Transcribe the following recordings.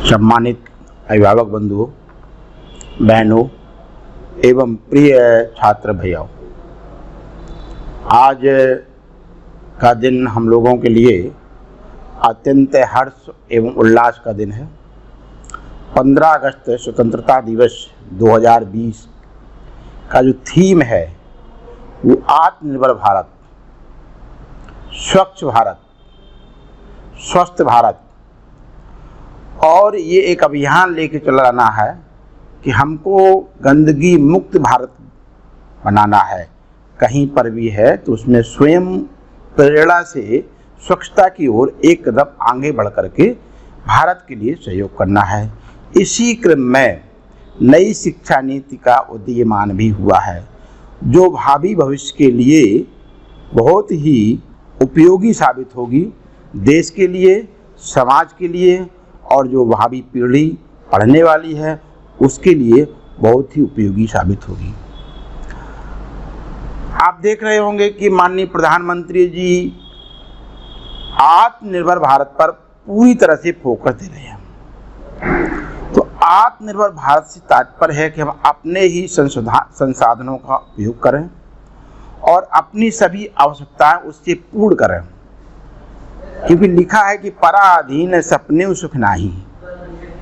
सम्मानित अभिभावक बंधुओं, बहनों एवं प्रिय छात्र भैयाओं, आज का दिन हम लोगों के लिए अत्यंत हर्ष एवं उल्लास का दिन है। 15 अगस्त स्वतंत्रता दिवस 2020 का जो थीम है वो आत्मनिर्भर भारत, स्वच्छ भारत, स्वस्थ भारत, और ये एक अभियान लेके चलाना है कि हमको गंदगी मुक्त भारत बनाना है। कहीं पर भी है तो उसमें स्वयं प्रेरणा से स्वच्छता की ओर एक कदम आगे बढ़ करके भारत के लिए सहयोग करना है। इसी क्रम में नई शिक्षा नीति का उदीयमान भी हुआ है, जो भावी भविष्य के लिए बहुत ही उपयोगी साबित होगी, देश के लिए, समाज के लिए, और जो भावी पीढ़ी पढ़ने वाली है उसके लिए बहुत ही उपयोगी साबित होगी। आप देख रहे होंगे कि माननीय प्रधानमंत्री जी आत्मनिर्भर भारत पर पूरी तरह से फोकस दे रहे हैं। तो आत्मनिर्भर भारत से तात्पर्य है कि हम अपने ही संसाधनों का उपयोग करें और अपनी सभी आवश्यकताएं उससे पूर्ण करें, क्योंकि लिखा है कि पराधीन सपने सुख नाही।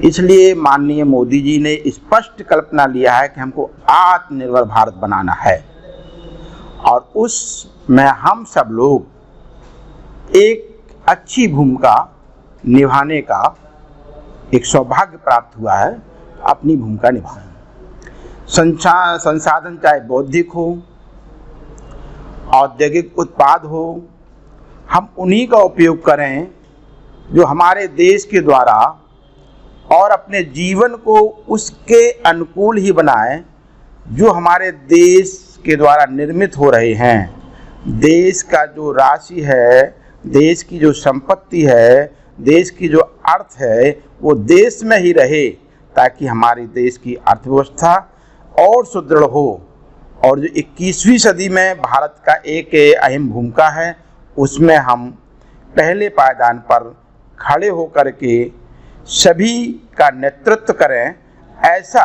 इसलिए माननीय मोदी जी ने स्पष्ट कल्पना लिया है कि हमको आत्मनिर्भर भारत बनाना है और उसमें हम सब लोग एक अच्छी भूमिका निभाने का एक सौभाग्य प्राप्त हुआ है। अपनी भूमिका निभाएं। संसाधन चाहे बौद्धिक हो, औद्योगिक उत्पाद हो, हम उन्हीं का उपयोग करें जो हमारे देश के द्वारा और अपने जीवन को उसके अनुकूल ही बनाएं जो हमारे देश के द्वारा निर्मित हो रहे हैं। देश का जो राशि है, देश की जो संपत्ति है, देश की जो अर्थ है, वो देश में ही रहे, ताकि हमारे देश की अर्थव्यवस्था और सुदृढ़ हो। और जो 21वीं सदी में भारत का एक अहम भूमिका है, उसमें हम पहले पायदान पर खड़े होकर के सभी का नेतृत्व करें, ऐसा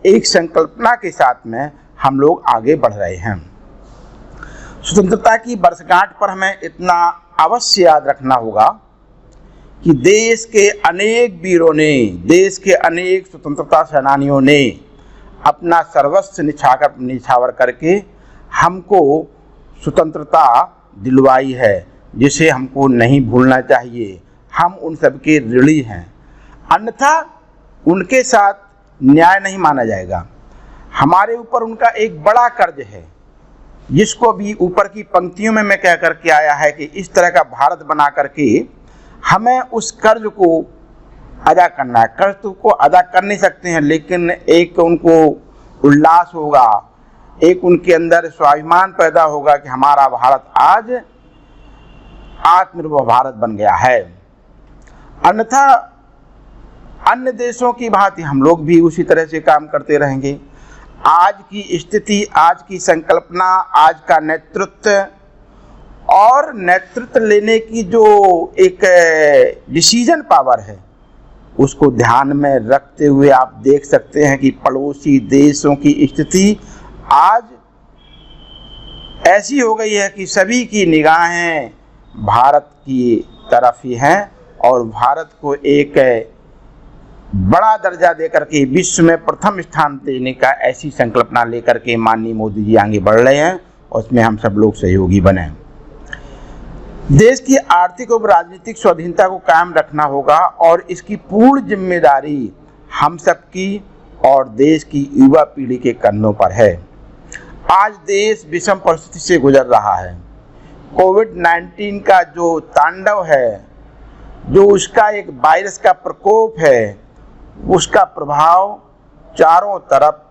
एक संकल्पना के साथ में हम लोग आगे बढ़ रहे हैं। स्वतंत्रता की वर्षगांठ पर हमें इतना अवश्य याद रखना होगा कि देश के अनेक वीरों ने, देश के अनेक स्वतंत्रता सेनानियों ने अपना सर्वस्व निछावर करके हमको स्वतंत्रता दिलवाई है, जिसे हमको नहीं भूलना चाहिए। हम उन सबके ऋणी हैं, अन्यथा उनके साथ न्याय नहीं माना जाएगा। हमारे ऊपर उनका एक बड़ा कर्ज है, जिसको अभी ऊपर की पंक्तियों में मैं कह करके आया है कि इस तरह का भारत बना करके हमें उस कर्ज को अदा करना है। कर्ज तो को अदा कर नहीं सकते हैं, लेकिन एक उनको उल्लास होगा, एक उनके अंदर स्वाभिमान पैदा होगा कि हमारा भारत आज आत्मनिर्भर भारत बन गया है। अन्यथा अन्य देशों की भांति हम लोग भी उसी तरह से काम करते रहेंगे। आज की स्थिति, आज की संकल्पना, आज का नेतृत्व और नेतृत्व लेने की जो एक डिसीजन पावर है, उसको ध्यान में रखते हुए आप देख सकते हैं कि पड़ोसी देशों की स्थिति आज ऐसी हो गई है कि सभी की निगाहें भारत की तरफ ही हैं और भारत को एक बड़ा दर्जा देकर के विश्व में प्रथम स्थान देने का ऐसी संकल्पना लेकर के माननीय मोदी जी आगे बढ़ रहे हैं, और उसमें हम सब लोग सहयोगी बने। देश की आर्थिक और राजनीतिक स्वाधीनता को कायम रखना होगा और इसकी पूर्ण जिम्मेदारी हम सबकी और देश की युवा पीढ़ी के कंधों पर है। आज देश विषम परिस्थिति से गुजर रहा है। कोविड-19 का जो तांडव है, जो उसका एक वायरस का प्रकोप है, उसका प्रभाव चारों तरफ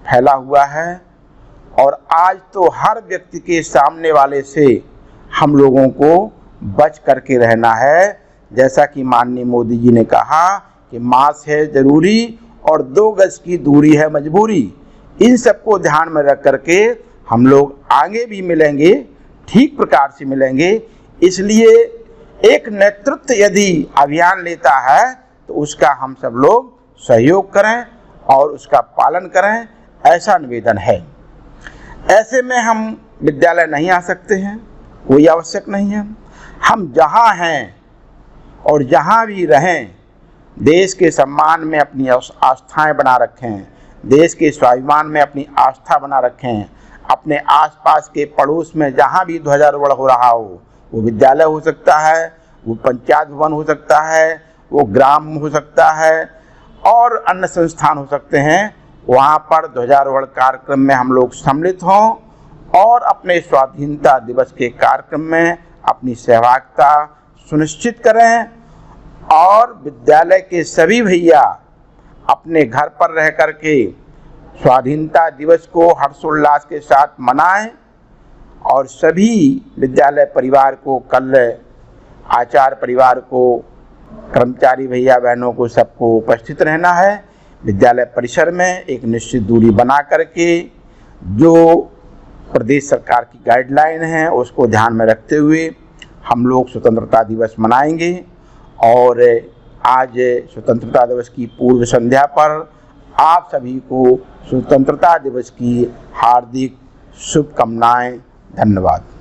फैला हुआ है और आज तो हर व्यक्ति के सामने वाले से हम लोगों को बच करके रहना है। जैसा कि माननीय मोदी जी ने कहा कि मास्क है जरूरी और 2 गज की दूरी है मजबूरी। इन सबको ध्यान में रख करके हम लोग आगे भी मिलेंगे, ठीक प्रकार से मिलेंगे। इसलिए एक नेतृत्व यदि अभियान लेता है तो उसका हम सब लोग सहयोग करें और उसका पालन करें, ऐसा निवेदन है। ऐसे में हम विद्यालय नहीं आ सकते हैं, कोई आवश्यक नहीं है। हम जहाँ हैं और जहाँ भी रहें, देश के सम्मान में अपनी आस्थाएं बना रखें, देश के स्वाभिमान में अपनी आस्था बना रखें। अपने आसपास के पड़ोस में जहाँ भी ध्वजारोहण हो रहा हो, वो विद्यालय हो सकता है, वो पंचायत भवन हो सकता है, वो ग्राम हो सकता है और अन्य संस्थान हो सकते हैं, वहाँ पर ध्वजारोहण कार्यक्रम में हम लोग सम्मिलित हों और अपने स्वाधीनता दिवस के कार्यक्रम में अपनी सहभागिता सुनिश्चित करें। और विद्यालय के सभी भैया अपने घर पर रह कर के स्वाधीनता दिवस को हर्षोल्लास के साथ मनाएं और सभी विद्यालय परिवार को, कल आचार्य परिवार को, कर्मचारी भैया बहनों को, सबको उपस्थित रहना है। विद्यालय परिसर में एक निश्चित दूरी बना करके जो प्रदेश सरकार की गाइडलाइन है उसको ध्यान में रखते हुए हम लोग स्वतंत्रता दिवस मनाएंगे। और आज स्वतंत्रता दिवस की पूर्व संध्या पर आप सभी को स्वतंत्रता दिवस की हार्दिक शुभकामनाएं। धन्यवाद।